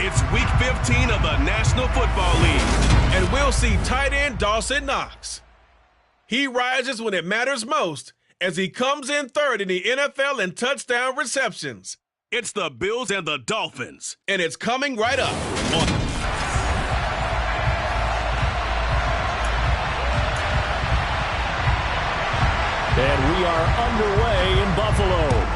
It's Week 15 of the National Football League, and we'll see tight end Dawson Knox. He rises when it matters most as he comes in third in the NFL in touchdown receptions. It's the Bills and the Dolphins, and it's coming right up on. And we are underway in Buffalo.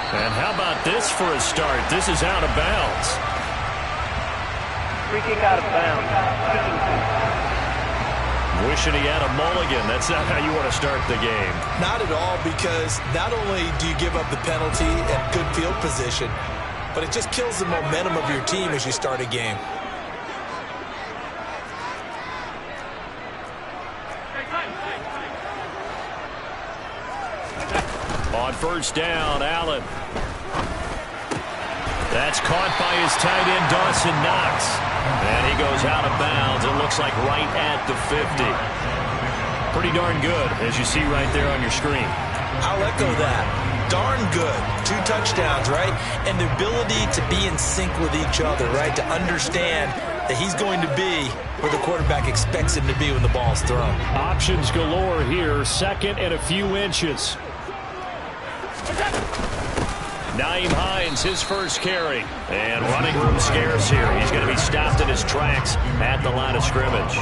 And how about this for a start? This is out of bounds. Free kick out of bounds. Wishing he had a mulligan. That's not how you want to start the game. Not at all, because not only do you give up the penalty and good field position, but it just kills the momentum of your team as you start a game. On first down, Allen. That's caught by his tight end, Dawson Knox. And he goes out of bounds. It looks like right at the 50. Pretty darn good, as you see right there on your screen. I'll echo that. Darn good. 2 touchdowns, right? And the ability to be in sync with each other, right? To understand that he's going to be where the quarterback expects him to be when the ball's thrown. Options galore here. Second and a few inches. Nyheim Hines, his first carry. And running room scarce here. He's going to be stopped in his tracks at the line of scrimmage.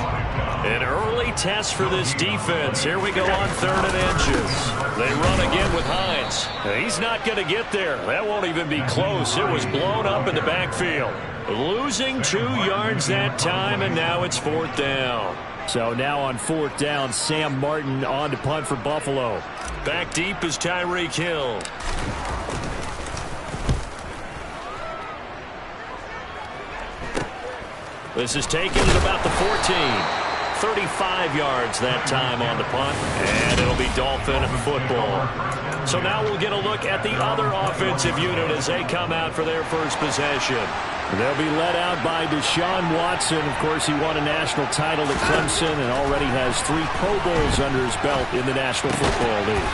An early test for this defense. Here we go on 3rd and inches. They run again with Hines. He's not going to get there. That won't even be close. It was blown up in the backfield. Losing 2 yards that time, and now it's 4th down. So now on 4th down, Sam Martin on to punt for Buffalo. Back deep is Tyreek Hill. This is taken at about the 14. 35 yards that time on the punt, and it'll be Dolphin football. So now we'll get a look at the other offensive unit as they come out for their first possession. They'll be led out by Deshaun Watson. Of course, he won a national title at Clemson and already has 3 Pro Bowls under his belt in the National Football League.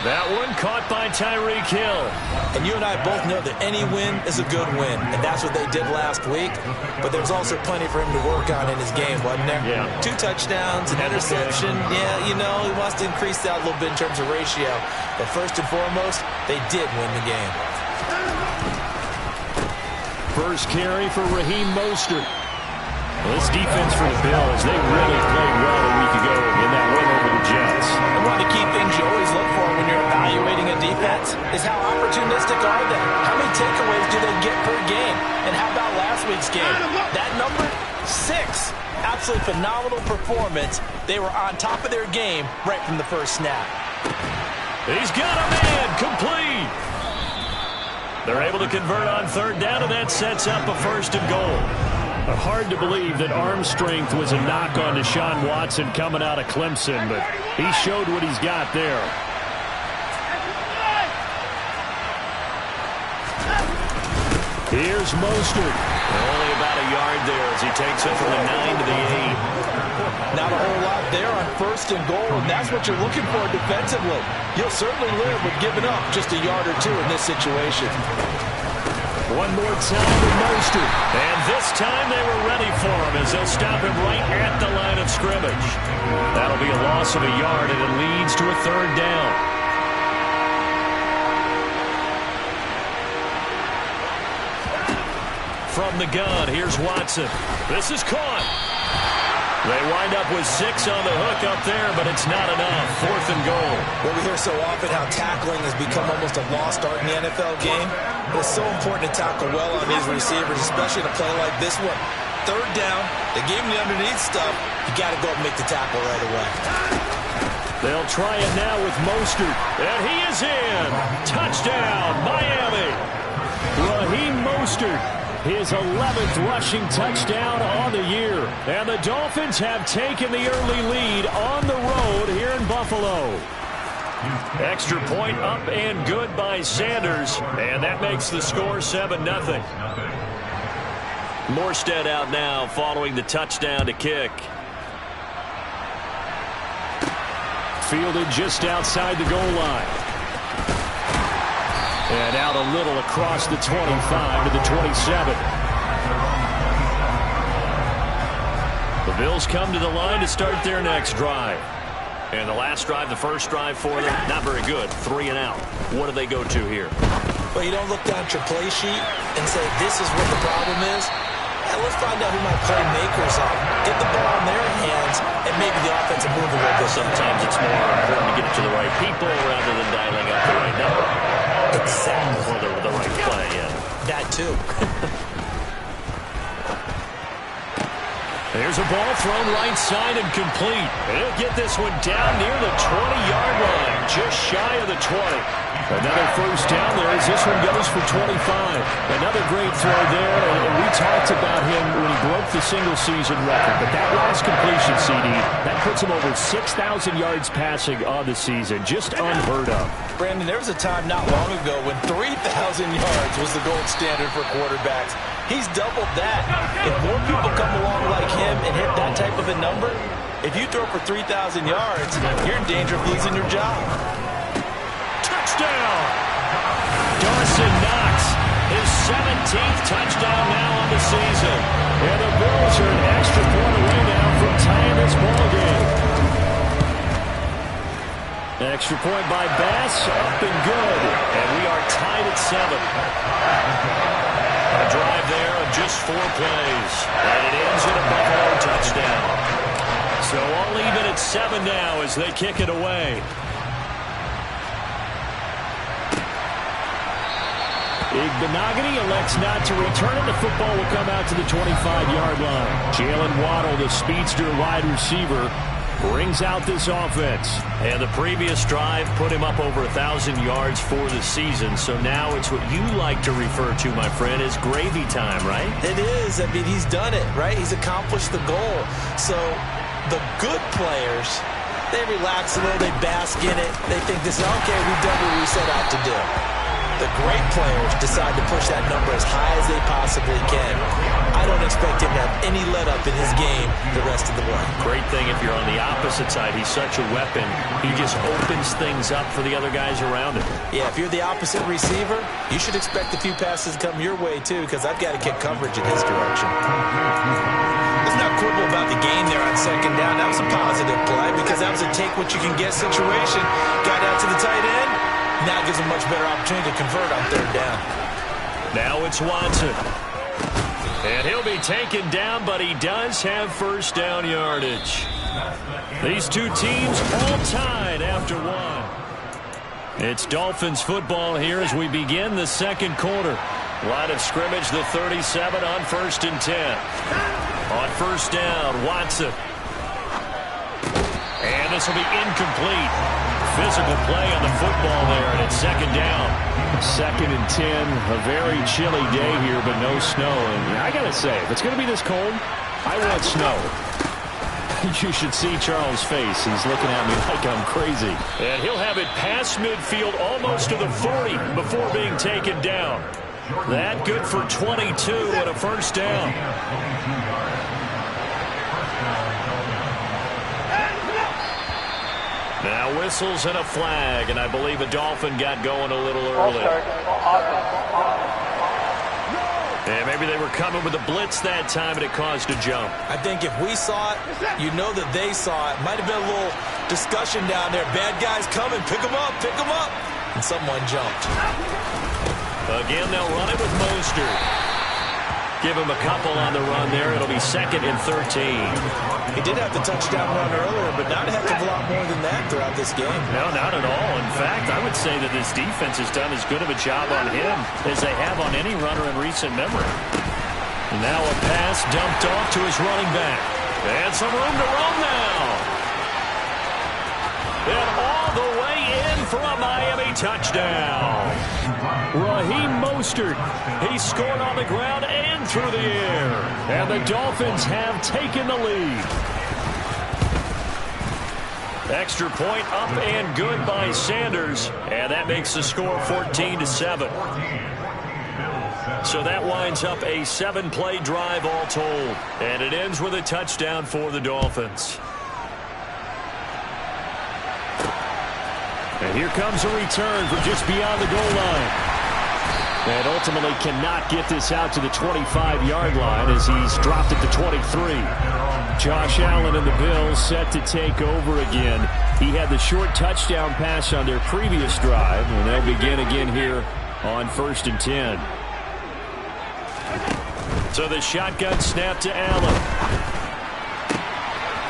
That one caught by Tyreek Hill. And you and I both know that any win is a good win, and that's what they did last week. But there's also plenty for him to work on in his game, wasn't there? Yeah. 2 touchdowns, an interception. Yeah, you know, he wants to increase that a little bit in terms of ratio. But first and foremost, they did win the game. First carry for Raheem Mostert. Well, this defense for the Bills, they really played well a week ago in that win over the Jets. And one of the key things you always look for when you're evaluating a defense is how opportunistic are they? How many takeaways do they get per game? And how about last week's game? That number, 6. Absolutely phenomenal performance. They were on top of their game right from the first snap. He's got a man, complete. They're able to convert on 3rd down, and that sets up a 1st and goal. Hard to believe that arm strength was a knock on Deshaun Watson coming out of Clemson, but he showed what he's got there. Here's Mostert. Only about a yard there as he takes it from the 9 to the 8. Not a whole lot there on 1st and goal, and that's what you're looking for defensively. You'll certainly live with giving up just a yard or 2 in this situation. One more time to Mostert. And this time they were ready for him as they'll stop him right at the line of scrimmage. That'll be a loss of a yard, and it leads to a 3rd down. From the gun, here's Watson. This is caught. They wind up with 6 on the hook up there, but it's not enough. 4th and goal. Well, we hear so often how tackling has become almost a lost art in the NFL game. It's so important to tackle well on these receivers, especially in a play like this one. 3rd down, they gave him the underneath stuff. You got to go up and make the tackle right away. They'll try it now with Mostert, and he is in. Touchdown, Miami. Raheem Mostert. His 11th rushing touchdown on the year. And the Dolphins have taken the early lead on the road here in Buffalo. Extra point up and good by Sanders. And that makes the score 7-0. Morstead out now following the touchdown to kick. Fielded just outside the goal line. And out a little across the 25 to the 27. The Bills come to the line to start their next drive. And the last drive, the first drive for them, not very good. 3 and out. What do they go to here? Well, you don't look down at your play sheet and say, this is what the problem is. Yeah, let's find out who my playmakers are. Get the ball in their hands and maybe the offensive move a little bit. Sometimes it's more important to get it to the right people rather than dialing up the right number. Exactly. Or the right play, yeah. That too. There's a ball thrown right side and complete. And he'll get this one down near the 20-yard line, just shy of the 20. Another first down there as this one goes for 25. Another great throw there, and we talked about him when he broke the single-season record. But that last completion, CD, that puts him over 6,000 yards passing on the season. Just unheard of. Brandon, there was a time not long ago when 3,000 yards was the gold standard for quarterbacks. He's doubled that. If more people come along like him and hit that type of a number, if you throw for 3,000 yards, you're in danger of losing your job. Touchdown! Dawson Knox, his 17th touchdown now on the season. And the Bills are an extra point away now from tying this ball game. Extra point by Bass, up and good. And we are tied at 7. A drive there of just 4 plays. And it ends in a Buffalo touchdown. So all even at 7 now as they kick it away. Igbenogany elects not to return it. The football will come out to the 25-yard line. Jalen Waddle, the speedster wide receiver, brings out this offense. And the previous drive put him up over 1,000 yards for the season. So now it's what you like to refer to, my friend, as gravy time, right? It is. I mean, he's done it, right? He's accomplished the goal. So the good players, they relax a little, they bask in it. They think this is, okay, we've done what we set out to do. The great players decide to push that number as high as they possibly can. I don't expect him to have any let-up in his game the rest of the way. Great thing if you're on the opposite side. He's such a weapon. He just opens things up for the other guys around him. Yeah, if you're the opposite receiver, you should expect a few passes to come your way, too, because I've got to get coverage in his direction. Let's not quibble about the game there on second down. That was a positive play because that was a take-what-you-can-get situation. Got out to the tight end. Now gives him much better opportunity to convert on third down. Now it's Watson. And he'll be taken down, but he does have first down yardage. These two teams all tied after 1. It's Dolphins football here as we begin the second quarter. Line of scrimmage, the 37 on 1st and 10. On first down, Watson. And this will be incomplete. Physical play on the football there, and it's second down. 2nd and 10, a very chilly day here, but no snow. And I got to say, if it's going to be this cold, I want snow. You should see Charles' face. He's looking at me like I'm crazy. And he'll have it past midfield, almost to the 40, before being taken down. That good for 22 and a first down. Now whistles and a flag, and I believe a Dolphin got going a little early. And maybe they were coming with a blitz that time, and it caused a jump. I think if we saw it, you know that they saw it. Might have been a little discussion down there. Bad guys coming. Pick them up. Pick them up. And someone jumped. Again, they'll run it with Mostert. Give him a couple on the run there. It'll be 2nd and 13. He did have the touchdown run earlier, but not a heck of a lot more than that throughout this game. No, not at all. In fact, I would say that this defense has done as good of a job on him as they have on any runner in recent memory. Now a pass dumped off to his running back. And some room to run now. And all the way in for a Miami touchdown. Raheem Mostert, he scored on the ground and through the air. And the Dolphins have taken the lead. Extra point up and good by Sanders. And that makes the score 14-7. So that winds up a 7-play drive all told. And it ends with a touchdown for the Dolphins. And here comes a return from just beyond the goal line. And ultimately cannot get this out to the 25-yard line as he's dropped at the 23. Josh Allen and the Bills set to take over again. He had the short touchdown pass on their previous drive, and they'll begin again here on 1st and 10. So the shotgun snap to Allen.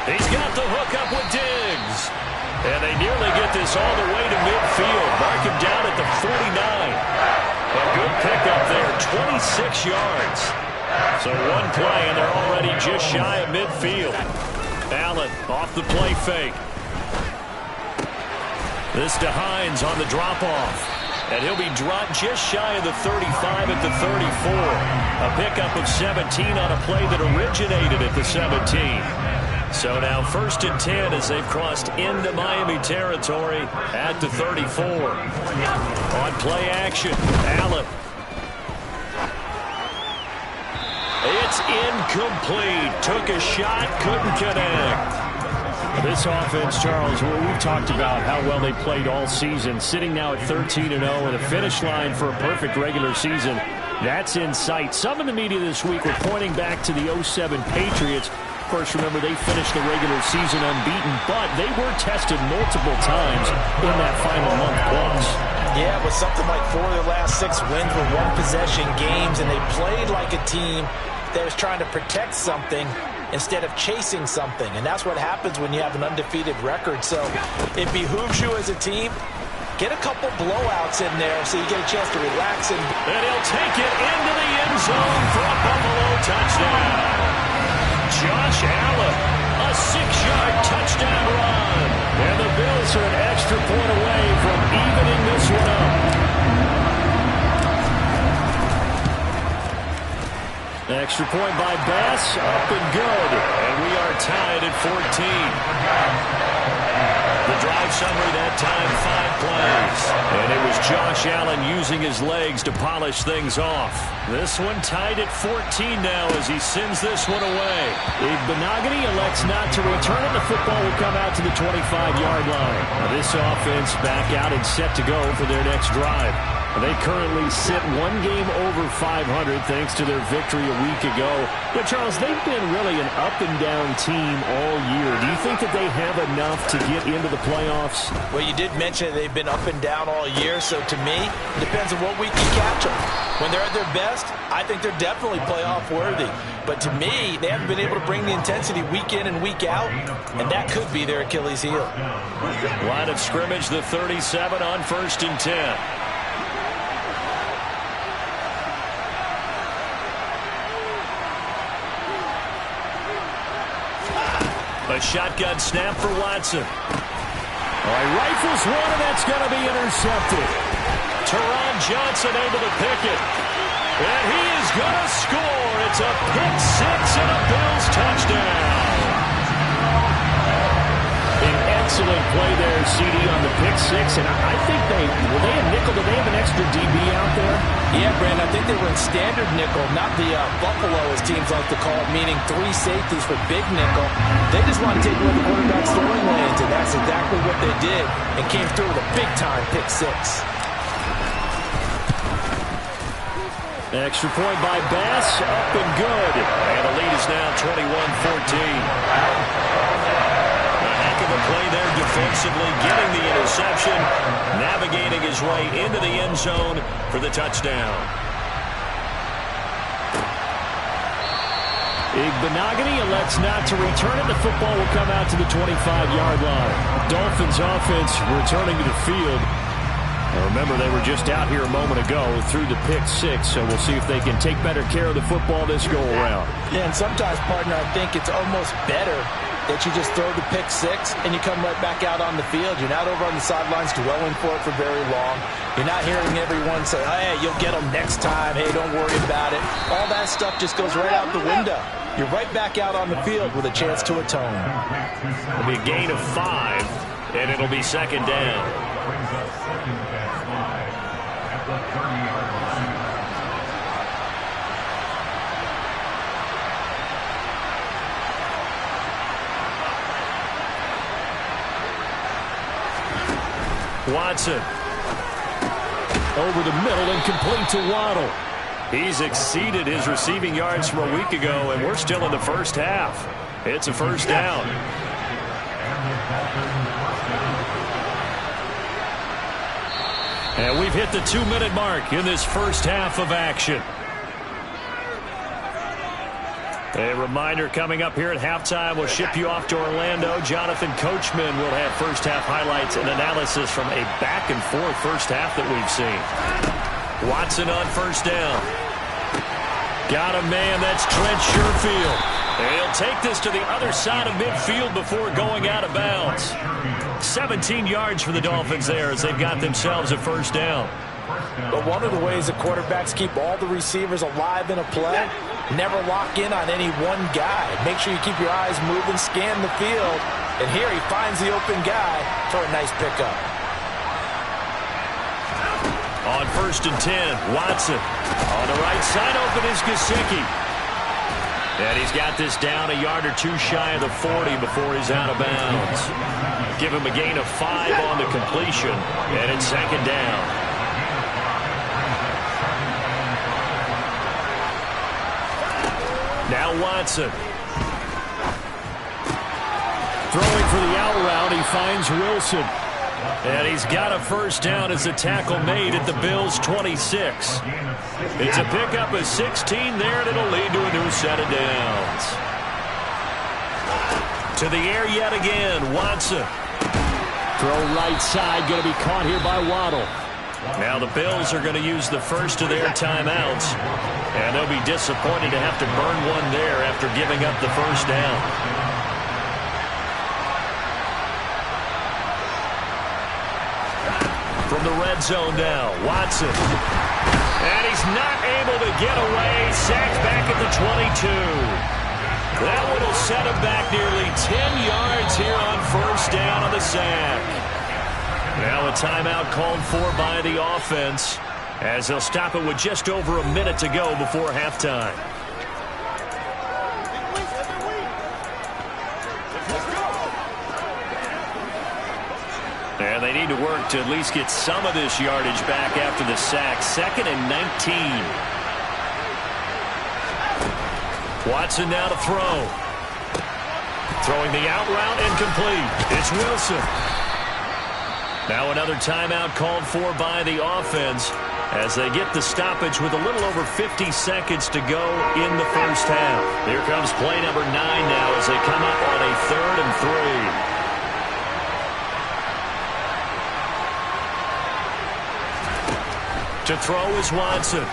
He's got the hook up with Diggs. And they nearly get this all the way to midfield. Mark him down at the 49. A good pickup there, 26 yards. So one play, and they're already just shy of midfield. Allen off the play fake. This to Hines on the drop-off. And he'll be dropped just shy of the 35 at the 34. A pickup of 17 on a play that originated at the 17. So now 1st and 10 as they've crossed into Miami territory at the 34. On play action, Allen. It's incomplete. Took a shot, couldn't connect. This offense, Charles, we've talked about how well they played all season, sitting now at 13-0 and a finish line for a perfect regular season. That's in sight. Some in the media this week were pointing back to the 07 Patriots. Of course, remember, they finished the regular season unbeaten, but they were tested multiple times in that final month plus. Yeah, but something like 4 of the last 6 wins were one-possession games, and they played like a team that was trying to protect something instead of chasing something. And that's what happens when you have an undefeated record. So it behooves you as a team, get a couple blowouts in there so you get a chance to relax. And he'll take it into the end zone for a Buffalo touchdown. Josh Allen, a 6-yard touchdown run. And the Bills are an extra point away from evening this one up. Extra point by Bass, up and good. And we are tied at 14. The drive summary that time, 5 plays. And it was Josh Allen using his legs to polish things off. This one tied at 14 now as he sends this one away. Benogany elects not to return it. The football will come out to the 25-yard line. Now this offense back out and set to go for their next drive. They currently sit 1 game over 500 thanks to their victory a week ago. But, Charles, they've been really an up-and-down team all year. Do you think that they have enough to get into the playoffs? Well, you did mention they've been up and down all year, so to me, it depends on what week you catch them. When they're at their best, I think they're definitely playoff-worthy. But to me, they haven't been able to bring the intensity week in and week out, and that could be their Achilles heel. Line of scrimmage, the 37 on 1st and 10. A shotgun snap for Watson. All right, rifles one, and that's going to be intercepted. Teron Johnson able to pick it. And he is going to score. It's a pick 6 and a Bills touchdown. An excellent play there, CD, on the pick 6. And I think were they a nickel? Did they have an extra DB out there? Yeah, Brandon, I think they were in standard nickel, not the Buffalo, as teams like to call it, meaning 3 safeties for big nickel. They just want to take away the quarterback's throwing lanes, and that's exactly what they did, and came through with a big-time pick 6. Extra point by Bass, up and good. And the lead is now 21-14. A play there defensively, getting the interception, navigating his way into the end zone for the touchdown. Benogany elects not to return it. The football will come out to the 25-yard line. Dolphins offense returning to the field. Now remember, they were just out here a moment ago through the pick 6, so we'll see if they can take better care of the football this go around. Yeah, and sometimes, partner, I think it's almost better that you just throw the pick 6 and you come right back out on the field. You're not over on the sidelines dwelling for it for very long. You're not hearing everyone say, hey, you'll get them next time. Hey, don't worry about it. All that stuff just goes right out the window. You're right back out on the field with a chance to atone. It'll be a gain of 5, and it'll be 2nd down. Watson. over the middle and complete to Waddle. He's exceeded his receiving yards from a week ago, and we're still in the first half. It's a first down. And we've hit the 2-minute mark in this first half of action. A reminder coming up here at halftime. We'll ship you off to Orlando. Jonathan Coachman will have first half highlights and analysis from a back-and-forth first half that we've seen. Watson on first down. Got a man. That's Trent Sherfield. And he'll take this to the other side of midfield before going out of bounds. 17 yards for the Dolphins there as they've got themselves a first down. But one of the ways the quarterbacks keep all the receivers alive in a play, never lock in on any one guy. Make sure you keep your eyes moving, scan the field. And here he finds the open guy for a nice pickup. On 1st and 10, Watson. On the right side, open is Gesicki. And he's got this down a yard or two shy of the 40 before he's out of bounds. Give him a gain of 5 on the completion, and it's second down. Now Watson. Throwing for the out route, he finds Wilson. And he's got a first down as the tackle made at the Bills' 26. It's a pickup of 16 there, and it'll lead to a new set of downs. To the air yet again, Watson. Throw right side, going to be caught here by Waddle. Now the Bills are going to use the first of their timeouts, and they'll be disappointed to have to burn one there after giving up the first down. From the red zone now, Watson. And he's not able to get away. Sacked back at the 22. That one will set him back nearly 10 yards here on first down on the sack. Now a timeout called for by the offense as they'll stop it with just over a minute to go before halftime. And they need to work to at least get some of this yardage back after the sack. 2nd and 19. Watson now to throw. Throwing the out route incomplete. It's Wilson. Now another timeout called for by the offense as they get the stoppage with a little over 50 seconds to go in the first half. Here comes play number 9 now as they come up on a 3rd and 3. To throw is Watson.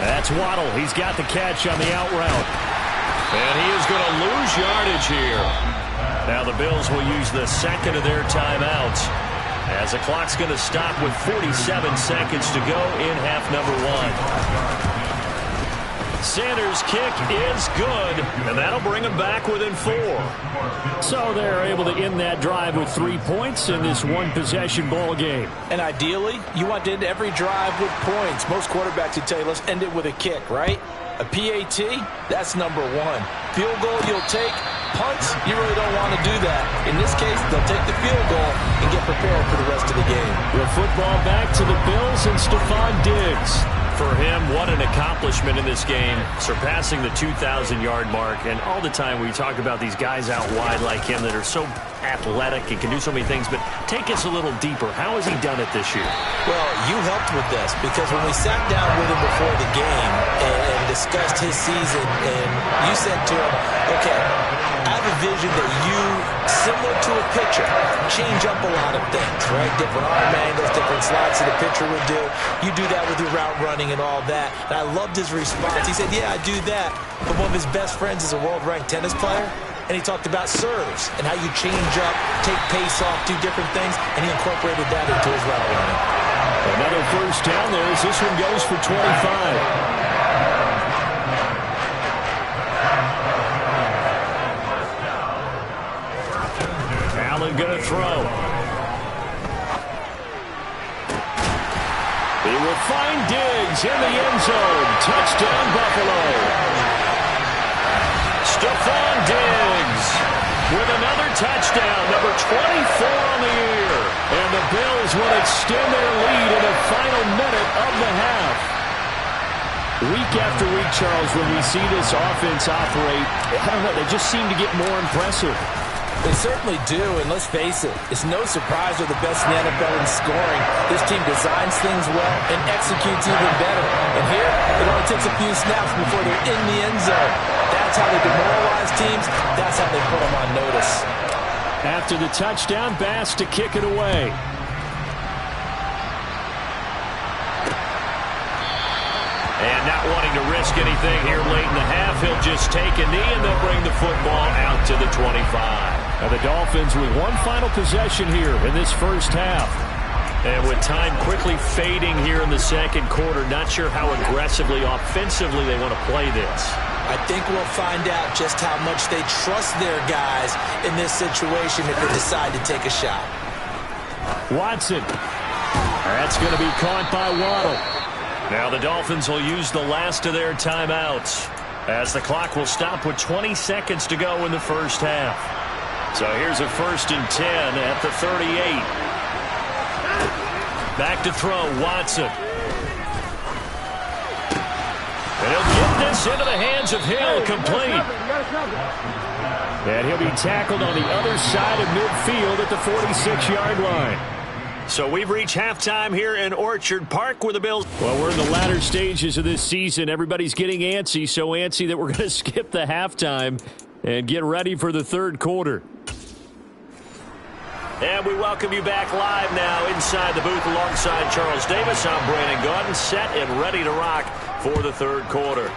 That's Waddle. He's got the catch on the out route. And he is going to lose yardage here. Now the Bills will use the second of their timeouts as the clock's going to stop with 47 seconds to go in half number 1. Sanders' kick is good, and that'll bring him back within 4. So they're able to end that drive with 3 points in this one-possession ball game. And ideally, you want to end every drive with points. Most quarterbacks would tell you, let's end it with a kick, right? A PAT, that's number 1. Field goal you'll take. Punts, you really don't want to do that. In this case, they'll take the field goal and get prepared for the rest of the game. The football back to the Bills and Stephon Diggs. For him, what an accomplishment in this game, surpassing the 2,000-yard mark. And all the time we talk about these guys out wide like him that are so athletic and can do so many things, but take us a little deeper. How has he done it this year? Well, you helped with this because when we sat down with him before the game and discussed his season, and you said to him, okay, I have a vision that you, similar to a pitcher, change up a lot of things, right? Different arm angles, different slots that a pitcher would do. You do that with your route running and all that. And I loved his response. He said, yeah, I do that. But one of his best friends is a world-ranked tennis player. And he talked about serves and how you change up, take pace off, do different things. And he incorporated that into his route running. Another first down there as this one goes for 25. Going to throw. He will find Diggs in the end zone. Touchdown, Buffalo. Stephon Diggs with another touchdown, number 24 on the year. And the Bills will extend their lead in the final of the half. Week after week, Charles, when we see this offense operate, I don't know, they just seem to get more impressive. They certainly do, and let's face it, it's no surprise they're the best in the NFL in scoring. This team designs things well and executes even better. And here, it only takes a few snaps before they're in the end zone. That's how they demoralize teams. That's how they put them on notice. After the touchdown, Bass to kick it away. And not wanting to risk anything here late in the half, he'll just take a knee and they'll bring the football out to the 25. Now the Dolphins with one final possession here in this first half. And with time quickly fading here in the second quarter, not sure how aggressively, offensively they want to play this. I think we'll find out just how much they trust their guys in this situation if they decide to take a shot. Watson. That's going to be caught by Waddle. Now the Dolphins will use the last of their timeouts as the clock will stop with 20 seconds to go in the first half. So here's a 1st and 10 at the 38. Back to throw, Watson. And he'll get this into the hands of Hill, complete. And he'll be tackled on the other side of midfield at the 46-yard line. So we've reached halftime here in Orchard Park with the Bills. Well, we're in the latter stages of this season. Everybody's getting antsy, so antsy that we're going to skip the halftime and get ready for the third quarter. And we welcome you back live now inside the booth alongside Charles Davis. I'm Brandon Gaudin, set and ready to rock for the third quarter.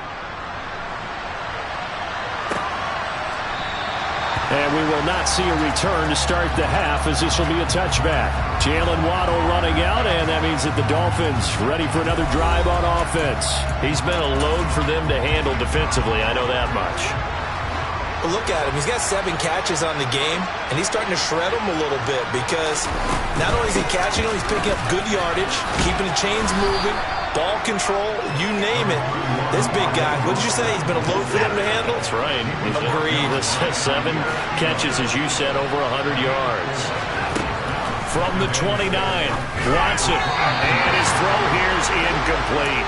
And we will not see a return to start the half as this will be a touchback. Jalen Waddle running out, and that means that the Dolphins ready for another drive on offense. He's been a load for them to handle defensively, I know that much. Well, look at him. He's got 7 catches on the game, and he's starting to shred them a little bit because not only is he catching them, he's picking up good yardage, keeping the chains moving, ball control, you name it. This big guy, what did you say? He's been a load for them to handle? That's right. Agreed. 7 catches, as you said, over 100 yards. From the 29, Watson. And his throw here is incomplete.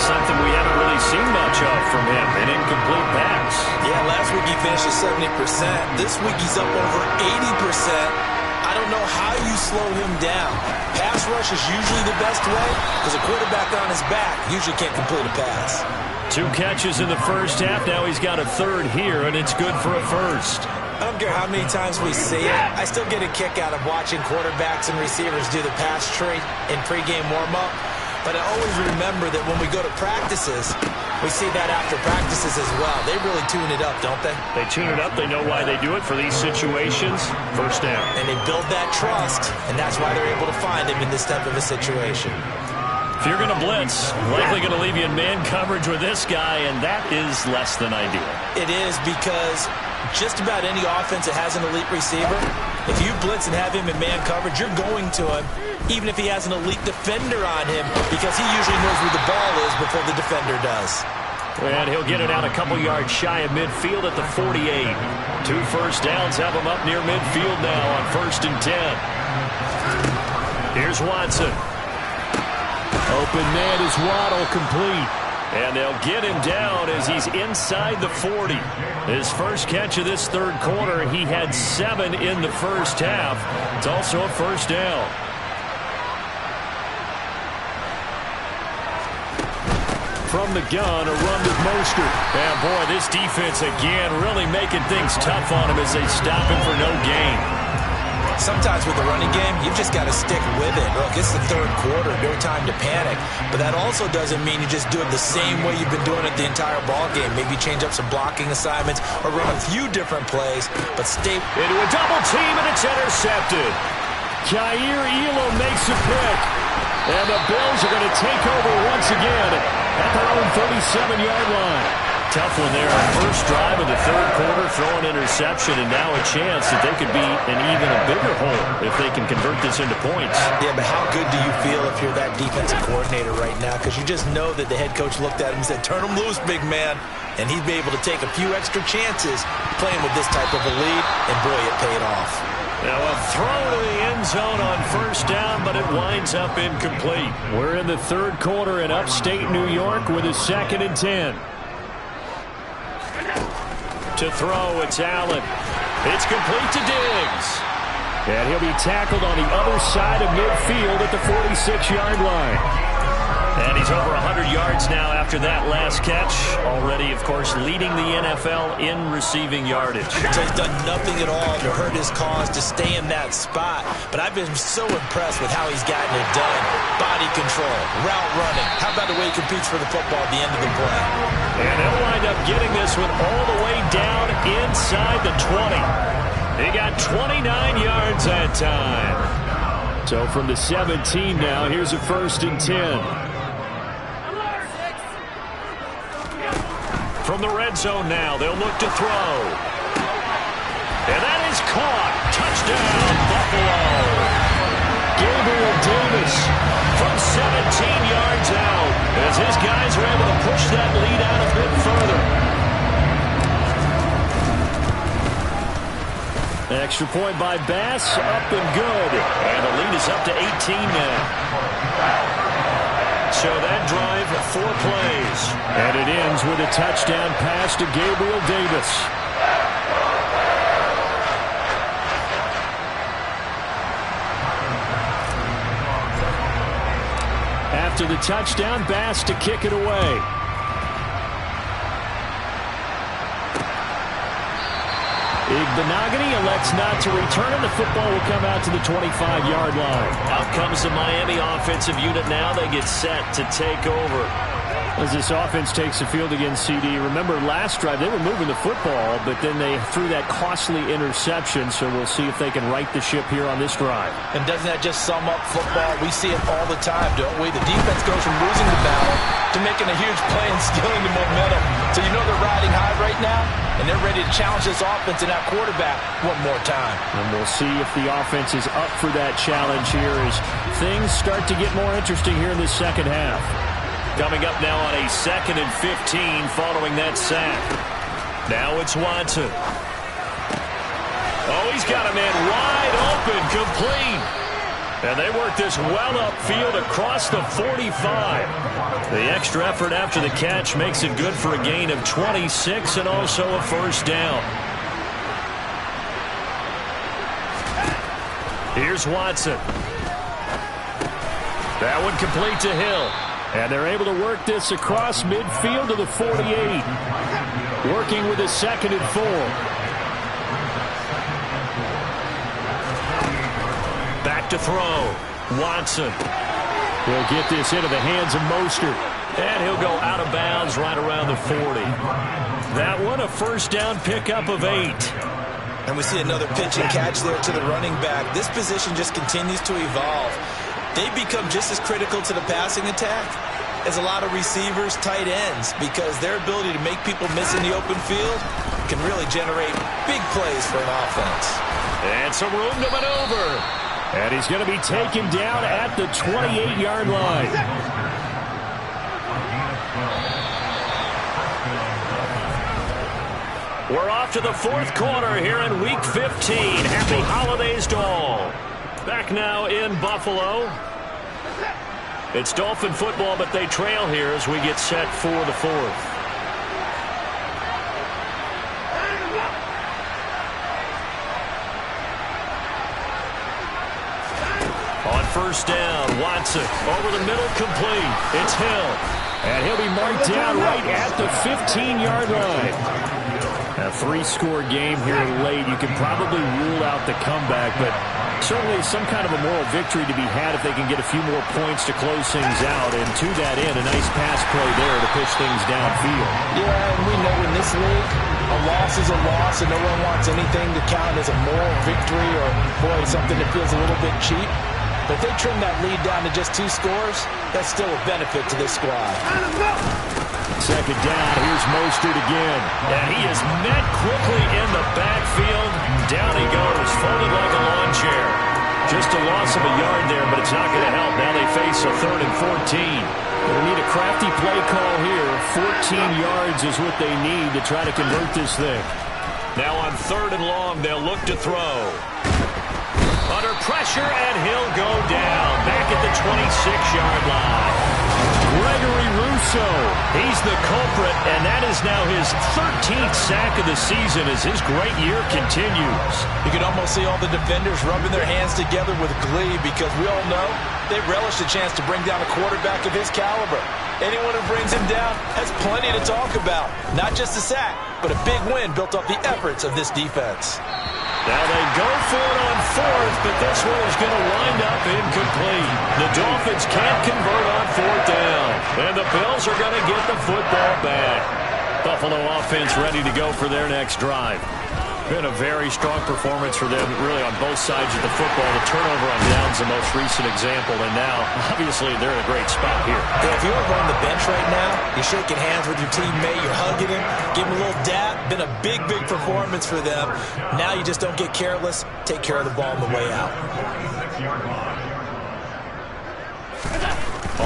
Something we haven't really seen much of from him, an incomplete pass. Yeah, last week he finished at 70%. This week he's up over 80%. I don't know how you slow him down. Pass rush is usually the best way because a quarterback on his back usually can't complete a pass. 2 catches in the first half. Now he's got a third here, and it's good for a first. I don't care how many times we see it. I still get a kick out of watching quarterbacks and receivers do the pass tree in pregame warm-up. But I always remember that when we go to practices, we see that after practices as well. They really tune it up, don't they? They tune it up. They know why they do it for these situations. First down. And they build that trust, and that's why they're able to find him in this type of a situation. If you're going to blitz, likely going to leave you in man coverage with this guy, and that is less than ideal. It is because just about any offense that has an elite receiver, if you blitz and have him in man coverage, you're going to him, even if he has an elite defender on him, because he usually knows where the ball is before the defender does. And he'll get it out a couple yards shy of midfield at the 48. 2 first downs have him up near midfield now on 1st and 10. Here's Watson. Open man is Waddle, complete. And they'll get him down as he's inside the 40. His first catch of this third quarter, he had 7 in the first half. It's also a first down. From the gun, a run with Mostert. And boy, this defense again really making things tough on him as they stop him for no gain. Sometimes with the running game, you've just got to stick with it. Look, it's the third quarter, no time to panic. But that also doesn't mean you just do it the same way you've been doing it the entire ball game. Maybe change up some blocking assignments or run a few different plays, but stay into a double team, and it's intercepted. Jair Elam makes a pick. And the Bills are going to take over once again at their own 37-yard line. Tough one there on first drive of the third quarter, throwing interception, and now a chance that they could be in even a bigger hole if they can convert this into points. Yeah, but how good do you feel if you're that defensive coordinator right now? Because you just know that the head coach looked at him and said, turn him loose, big man. And he'd be able to take a few extra chances playing with this type of a lead, and boy, it paid off. Now a throw to the end zone on first down, but it winds up incomplete. We're in the third quarter in upstate New York with a 2nd and 10. To throw, it's Allen. It's complete to Diggs. And he'll be tackled on the other side of midfield at the 46-yard line. And he's over 100 yards now after that last catch. Already, of course, leading the NFL in receiving yardage. So he's done nothing at all to hurt his cause to stay in that spot. But I've been so impressed with how he's gotten it done. Body control, route running. How about the way he competes for the football at the end of the play? And he'll wind up getting this one all the way down inside the 20. He got 29 yards that time. So from the 17 now, here's a 1st and 10. From the red zone now, they'll look to throw. And that is caught. Touchdown, Buffalo. Gabriel Davis from 17 yards out as his guys are able to push that lead out a bit further. Extra point by Bass, up and good. And the lead is up to 18 now. So that drive, 4 plays. And it ends with a touchdown pass to Gabriel Davis. After the touchdown, Bass to kick it away. Igbenogany elects not to return, and the football will come out to the 25-yard line. Out comes the Miami offensive unit now. They get set to take over. As this offense takes the field against CD, remember last drive they were moving the football, but then they threw that costly interception, so we'll see if they can right the ship here on this drive. And doesn't that just sum up football? We see it all the time, don't we? The defense goes from losing the battle to making a huge play and stealing the momentum. So you know they're riding high right now, and they're ready to challenge this offense and that quarterback one more time. And we'll see if the offense is up for that challenge here as things start to get more interesting here in this second half. Coming up now on a 2nd and 15 following that sack. Now it's Watson. Oh, he's got a man wide open, complete. And they work this well upfield across the 45. The extra effort after the catch makes it good for a gain of 26 and also a 1st down. Here's Watson. That one complete to Hill. And they're able to work this across midfield to the 48. Working with a 2nd and 4. Back to throw. Watson. He'll get this into the hands of Mostert. And he'll go out of bounds right around the 40. That one a 1st down pickup of 8. And we see another pitch and catch there to the running back. This position just continues to evolve. They become just as critical to the passing attack as a lot of receivers, tight ends, because their ability to make people miss in the open field can really generate big plays for an offense. And some room to maneuver. And he's going to be taken down at the 28-yard line. We're off to the 4th quarter here in Week 15. Happy holidays to all. Back now in Buffalo. It's Dolphin football, but they trail here as we get set for the 4th. On 1st down, Watson over the middle, complete. It's Hill. And he'll be marked down right at the 15-yard line. A 3-score game here late. You can probably rule out the comeback, but certainly some kind of a moral victory to be had if they can get a few more points to close things out. And to that end, a nice pass play there to push things downfield. Yeah, and we know in this league, a loss is a loss, and no one wants anything to count as a moral victory or, boy, something that feels a little bit cheap. But if they trim that lead down to just 2 scores, that's still a benefit to this squad. 2nd down, here's Mostert again. And he is met quickly in the backfield. Down he goes, folded like a lawn chair. Just a loss of a yard there, but it's not going to help. Now they face a 3rd and 14. They'll need a crafty play call here. 14 yards is what they need to try to convert this thing. Now on 3rd and long, they'll look to throw. Under pressure, and he'll go down. Back at the 26-yard line. Gregory Rousseau, he's the culprit, and that is now his 13th sack of the season as his great year continues. You can almost see all the defenders rubbing their hands together with glee because we all know they relish the chance to bring down a quarterback of his caliber. Anyone who brings him down has plenty to talk about. Not just a sack, but a big win built off the efforts of this defense. Now they go for it on fourth, but this one is going to wind up incomplete. The Dolphins can't convert on fourth down, and the Bills are going to get the football back. Buffalo offense ready to go for their next drive. Been a very strong performance for them, really, on both sides of the football. The turnover on downs the most recent example, and now, obviously, they're in a great spot here. Yeah, if you're over on the bench right now, you're shaking hands with your teammate, you're hugging him, give him a little dap. Been a big, big performance for them. Now you just don't get careless. Take care of the ball on the way out.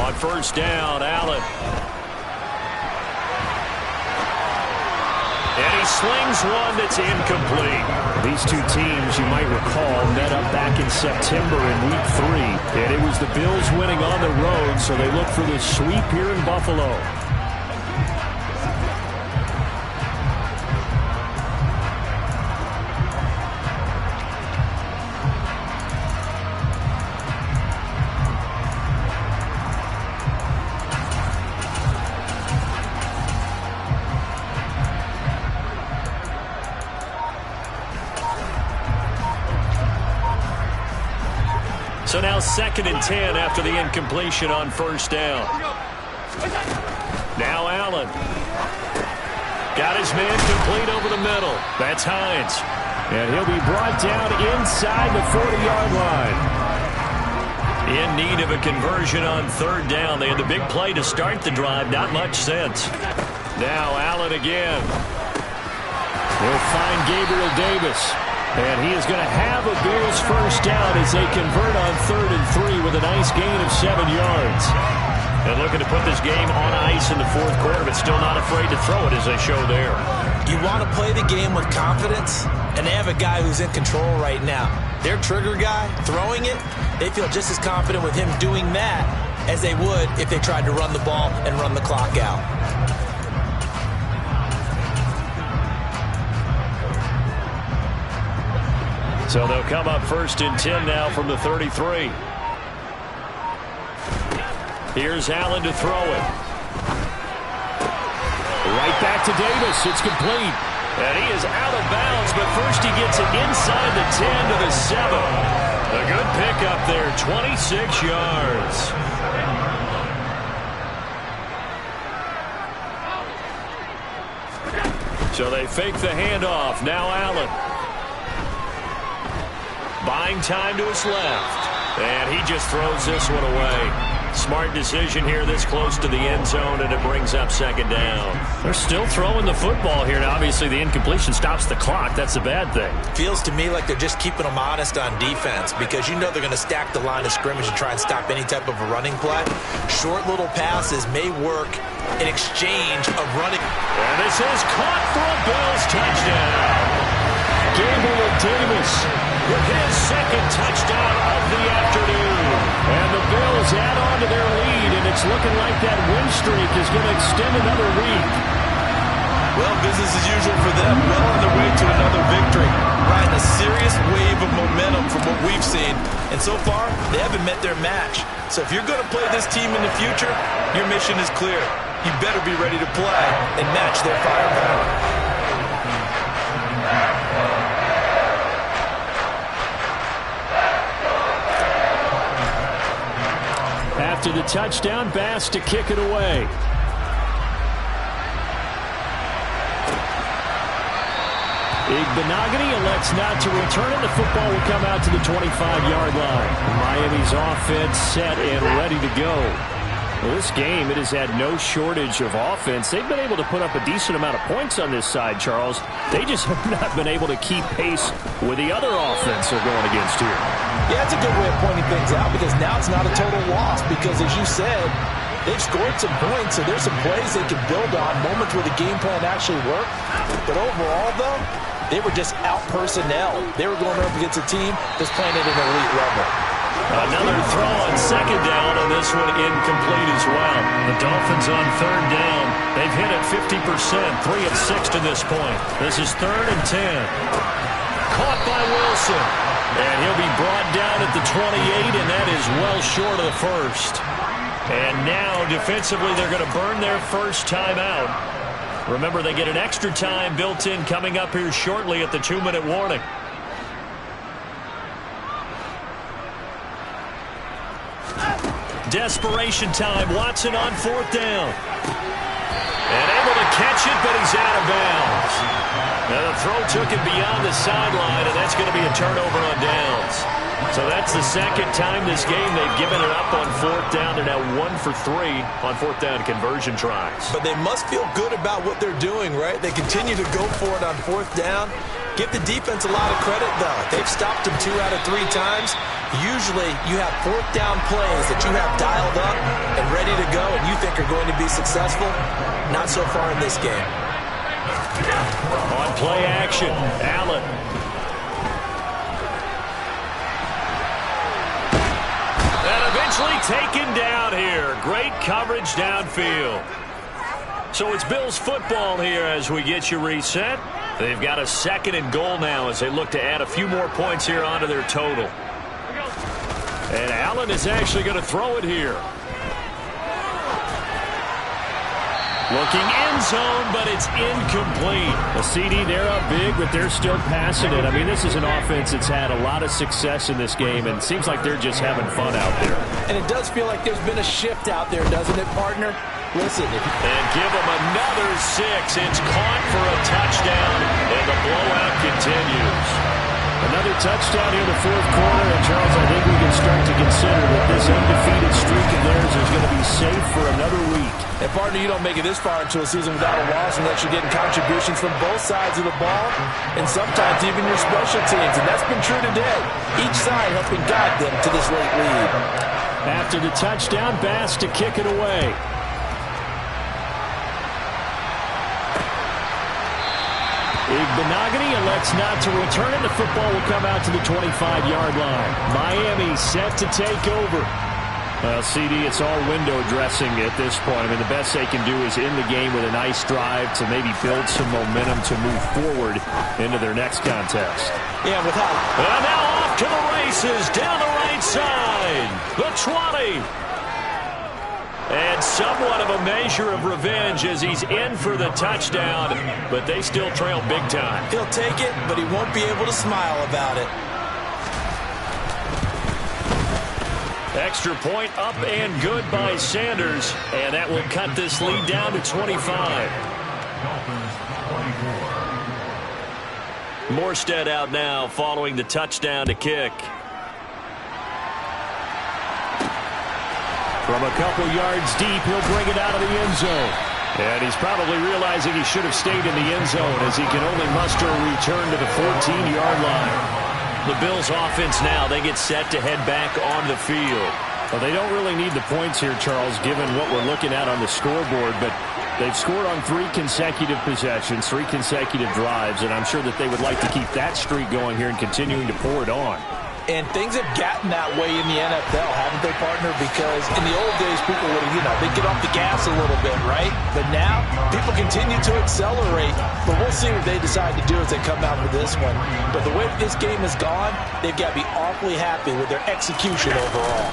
On first down, Allen. And he slings one that's incomplete. These two teams, you might recall, met up back in September in Week 3. And it was the Bills winning on the road, so they look for this sweep here in Buffalo. So now 2nd and 10 after the incompletion on first down. Now Allen. Got his man complete over the middle. That's Hines. And he'll be brought down inside the 40-yard line. In need of a conversion on third down. They had the big play to start the drive. Not much sense. Now Allen again. They'll find Gabriel Davis. And he is going to have a Bills first down as they convert on 3rd and 3 with a nice gain of 7 yards. And looking to put this game on ice in the fourth quarter, but still not afraid to throw it as they show there. You want to play the game with confidence, and they have a guy who's in control right now. Their trigger guy, throwing it, they feel just as confident with him doing that as they would if they tried to run the ball and run the clock out. So they'll come up 1st and 10 now from the 33. Here's Allen to throw it. Right back to Davis. It's complete. And he is out of bounds, but first he gets it inside the 10 to the 7. A good pickup there, 26 yards. So they fake the handoff. Now Allen. Buying time to his left. And he just throws this one away. Smart decision here this close to the end zone, and it brings up 2nd down. They're still throwing the football here. Now, obviously, the incompletion stops the clock. That's the bad thing. Feels to me like they're just keeping them honest on defense because you know they're going to stack the line of scrimmage and try and stop any type of a running play. Short little passes may work in exchange of running. And this is caught for a Bills touchdown. Gabriel Davis with his 2nd touchdown of the afternoon. And the Bills add on to their lead, and it's looking like that win streak is going to extend another week. Well, business as usual for them. Well on their way to another victory. Riding a serious wave of momentum from what we've seen. And so far, they haven't met their match. So if you're going to play this team in the future, your mission is clear. You better be ready to play and match their firepower. After the touchdown, Bass to kick it away. Igbenogany elects not to return it. The football will come out to the 25-yard line. Miami's offense set and ready to go. Well, this game, it has had no shortage of offense. They've been able to put up a decent amount of points on this side, Charles. They just have not been able to keep pace with the other offense they're going against here. Yeah, that's a good way of pointing things out because now it's not a total loss because, as you said, they've scored some points, so there's some plays they can build on, moments where the game plan actually worked. But overall, though, They were just out-personnel. They were going up against a team that's playing at an elite level. Another throw on second down, and this one incomplete as well. The Dolphins on third down. They've hit it 50%, 3 of 6 to this point. This is 3rd and 10. Caught by Wilson. And he'll be brought down at the 28, and that is well short of the first. And now, defensively, they're going to burn their first timeout. Remember, they get an extra time built in coming up here shortly at the 2-minute warning. Desperation time. Watson on 4th down. And able to catch it, but he's out of bounds. Now the throw took him beyond the sideline, and that's going to be a turnover on downs. So that's the second time this game they've given it up on 4th down. They're now 1 for 3 on 4th down conversion tries. But they must feel good about what they're doing, right? They continue to go for it on 4th down. Give the defense a lot of credit, though. They've stopped them 2 out of 3 times. Usually you have 4th down plays that you have dialed up and ready to go and you think are going to be successful. Not so far in this game. On play action, Allen. And eventually taken down here. Great coverage downfield. So it's Bills football here as we get you reset. They've got a 2nd and goal now as they look to add a few more points here onto their total. And Allen is actually going to throw it here. Looking end zone, but it's incomplete. The CD, they're up big, but they're still passing it. I mean, this is an offense that's had a lot of success in this game, and it seems like they're just having fun out there. And it does feel like there's been a shift out there, doesn't it, partner? Listen. And give them another 6. It's caught for a touchdown, and the blowout continues. Another touchdown here in the 4th quarter, and Charles, I think we can start to consider that this undefeated streak of theirs is going to be safe for another week. And partner, you don't make it this far into a season without a loss unless you're getting contributions from both sides of the ball, and sometimes even your special teams, and that's been true today. Each side helping guide them to this late lead. After the touchdown, Bass to kick it away. Igbenogany elects not to return it. The football will come out to the 25-yard line. Miami set to take over. Well, CD, it's all window dressing at this point. I mean, the best they can do is end the game with a nice drive to maybe build some momentum to move forward into their next contest. Yeah, without. And now off to the races down the right side. The 20. And somewhat of a measure of revenge as he's in for the touchdown, but they still trail big time. He'll take it, but he won't be able to smile about it. Extra point up and good by Sanders, and that will cut this lead down to 25. Morstead out now following the touchdown to kick. From a couple yards deep, he'll bring it out of the end zone. And he's probably realizing he should have stayed in the end zone as he can only muster a return to the 14-yard line. The Bills offense now, they get set to head back on the field. Well, they don't really need the points here, Charles, given what we're looking at on the scoreboard, but they've scored on 3 consecutive possessions, 3 consecutive drives, and I'm sure that they would like to keep that streak going here and continuing to pour it on. And things have gotten that way in the NFL, haven't they, partner? Because in the old days, people would have, they'd get off the gas a little bit, right? But now, people continue to accelerate. But we'll see what they decide to do as they come out with this one. But the way that this game has gone, they've got to be awfully happy with their execution overall.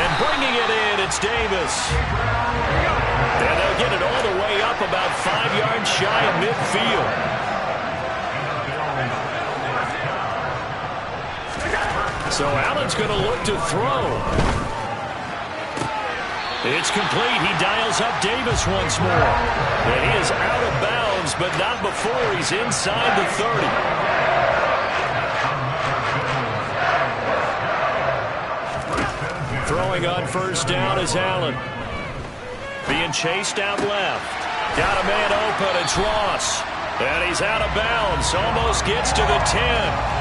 And bringing it in, it's Davis. And they'll get it all the way up about 5 yards shy of midfield. So Allen's going to look to throw. It's complete. He dials up Davis once more. And he is out of bounds, but not before he's inside the 30. Throwing on first down is Allen. Being chased out left. Got a man open. It's Ross. And he's out of bounds. Almost gets to the 10.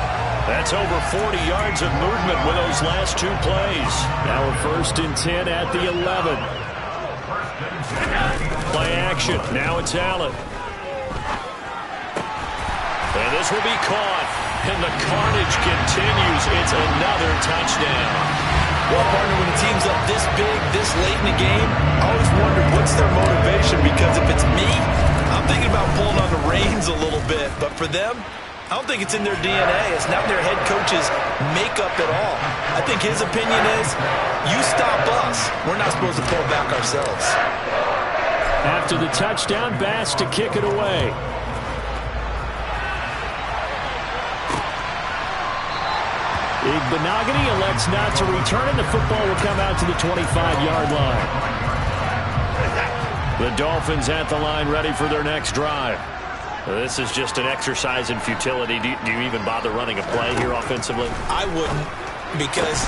That's over 40 yards of movement with those last 2 plays. Now a 1st and 10 at the 11. Play action. Now it's Allen. And this will be caught. And the carnage continues. It's another touchdown. Well, partner, when a team's up this big, this late in the game, I always wonder what's their motivation, because if it's me, I'm thinking about pulling on the reins a little bit. But for them, I don't think it's in their DNA. It's not their head coach's makeup at all. I think his opinion is, you stop us. We're not supposed to pull back ourselves. After the touchdown, Bass to kick it away. Igbenogany elects not to return, and the football will come out to the 25-yard line. The Dolphins at the line, ready for their next drive. This is just an exercise in futility. Do you even bother running a play here offensively? I wouldn't, because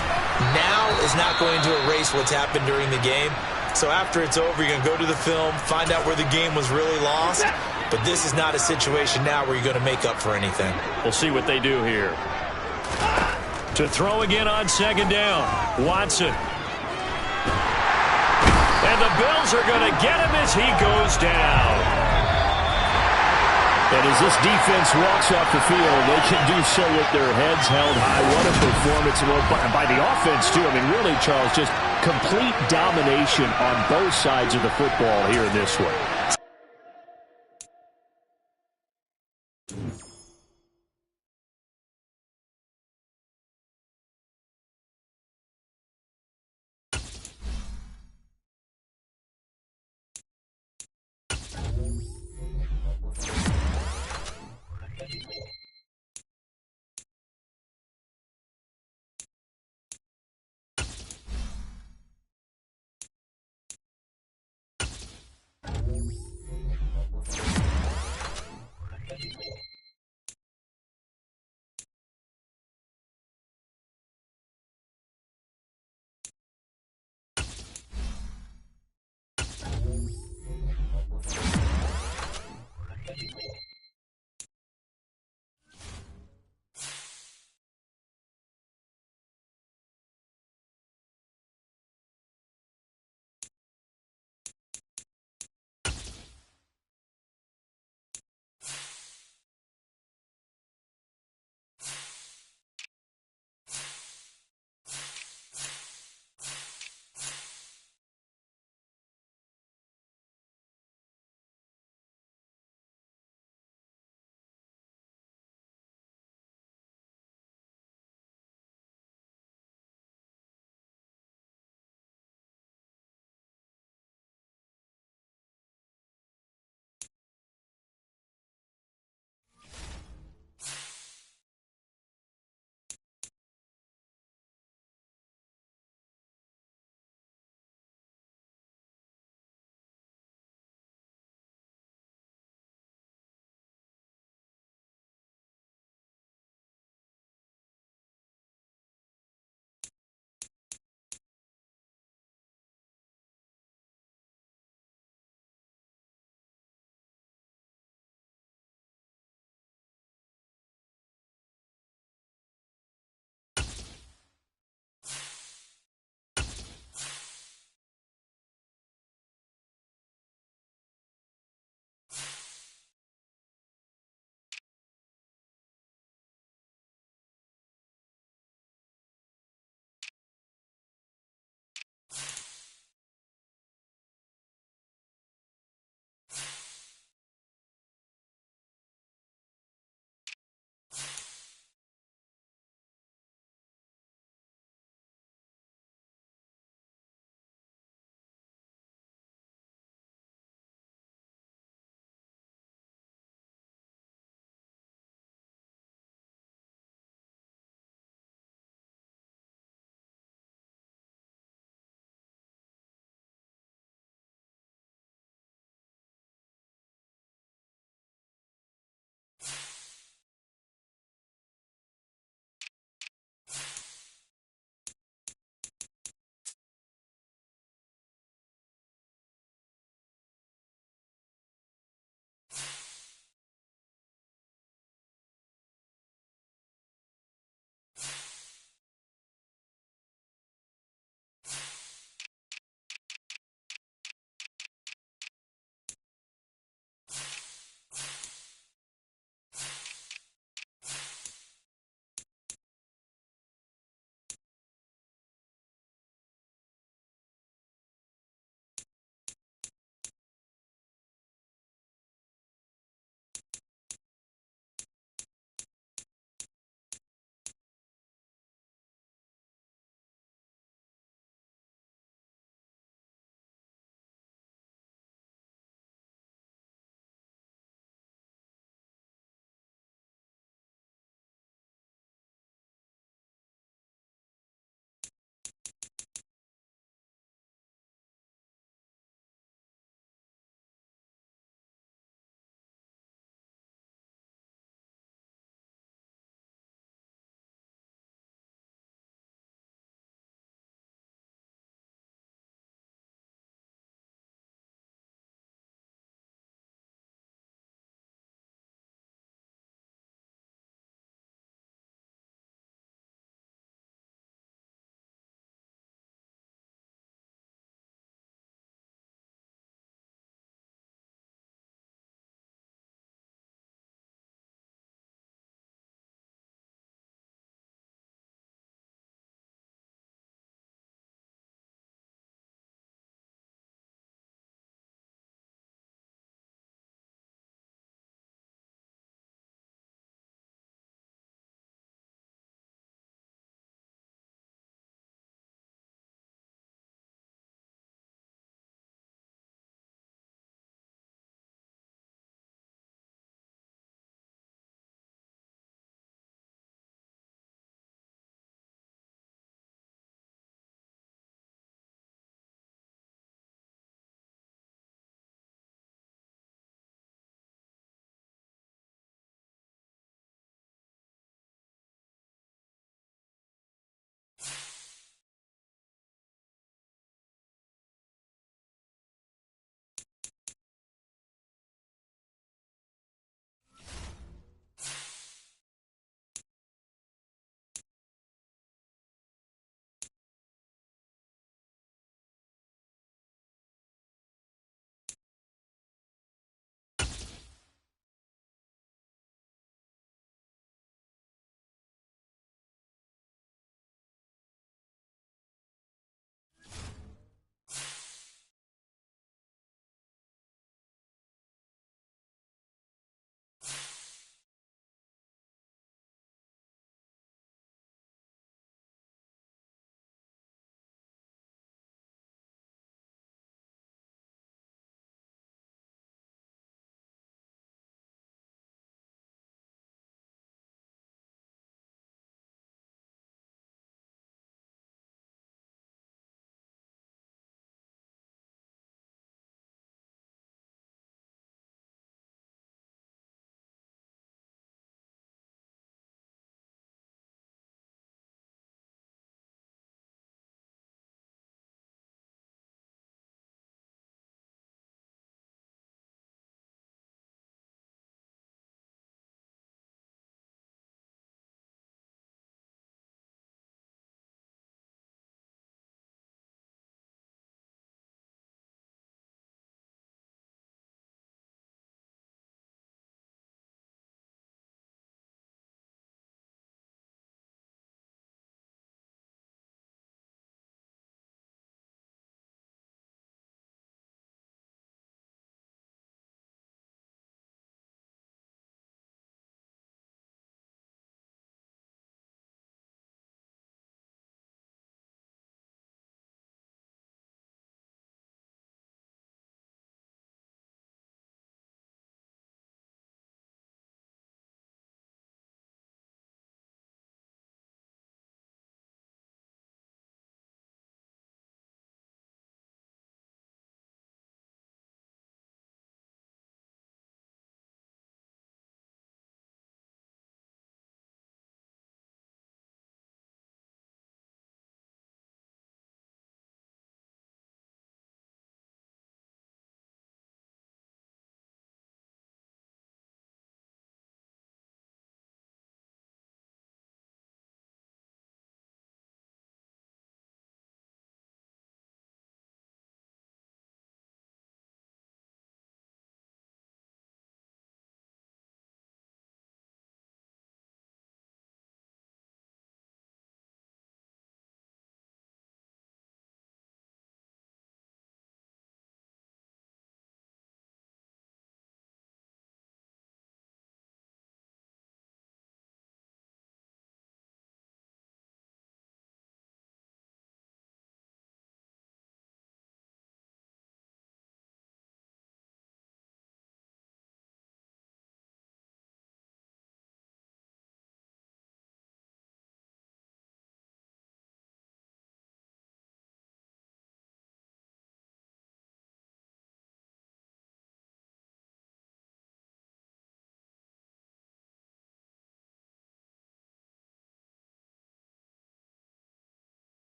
now is not going to erase what's happened during the game. So after it's over, you're going to go to the film, find out where the game was really lost. But this is not a situation now where you're going to make up for anything. We'll see what they do here. To throw again on second down, Watson. And the Bills are going to get him as he goes down. And as this defense walks off the field, they can do so with their heads held high. What a performance by the offense, too. I mean, really, Charles, just complete domination on both sides of the football here in this one.